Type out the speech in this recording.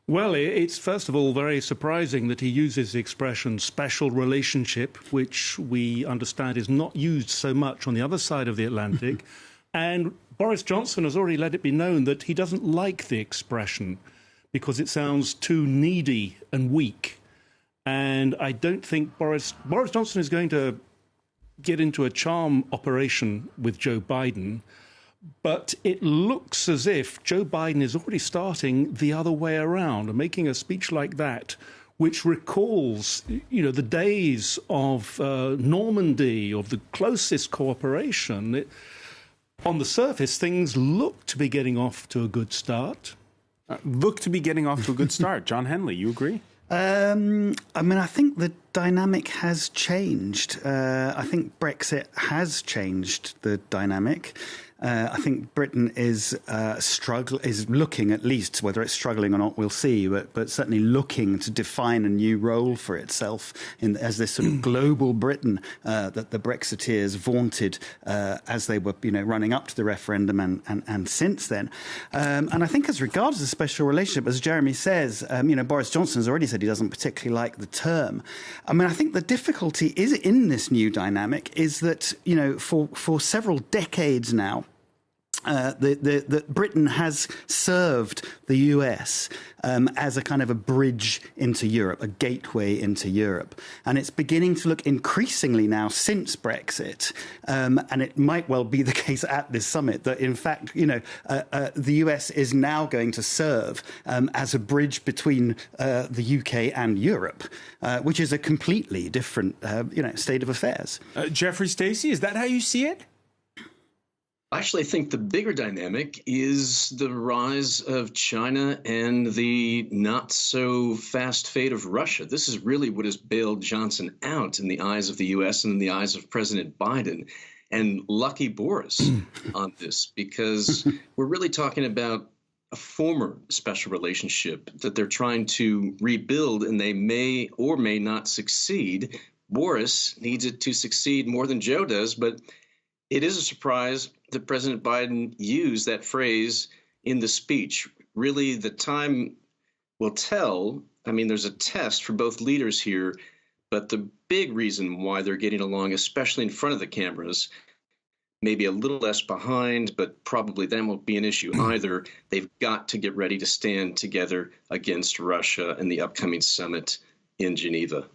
Well, it's first of all very surprising that he uses the expression special relationship, which we understand is not used so much on the other side of the Atlantic. And Boris Johnson has already let it be known that he doesn't like the expression because it sounds too needy and weak. And I don't think Boris Johnson is going to get into a charm operation with Joe Biden. But it looks as if Joe Biden is already starting the other way around and making a speech like that, which recalls, the days of Normandy, of the closest cooperation. On the surface, things look to be getting off to a good start. John Henley, you agree? I think the dynamic has changed. I think Brexit has changed the dynamic. I think Britain is looking, at least, whether it's struggling or not, we'll see, but certainly looking to define a new role for itself as this sort of global Britain that the Brexiteers vaunted as they were, running up to the referendum and since then. And I think as regards the special relationship, as Jeremy says, Boris Johnson has already said he doesn't particularly like the term. I think the difficulty is in this new dynamic is that, for several decades now, that Britain has served the US as a kind of a bridge into Europe, a gateway into Europe. And it's beginning to look increasingly now since Brexit, and it might well be the case at this summit, that in fact, the US is now going to serve as a bridge between the UK and Europe, which is a completely different, state of affairs. Jeffrey Stacey, is that how you see it? I actually think the bigger dynamic is the rise of China and the not so fast fate of Russia. This is really what has bailed Johnson out in the eyes of the U.S. and in the eyes of President Biden. And lucky Boris on this, because we're really talking about a former special relationship that they're trying to rebuild, and they may or may not succeed. Boris needs it to succeed more than Joe does, but it is a surprise that President Biden used that phrase in the speech. Really, the time will tell. There's a test for both leaders here, but the big reason why they're getting along, especially in front of the cameras, maybe a little less behind, but probably that won't be an issue either. They've got to get ready to stand together against Russia in the upcoming summit in Geneva.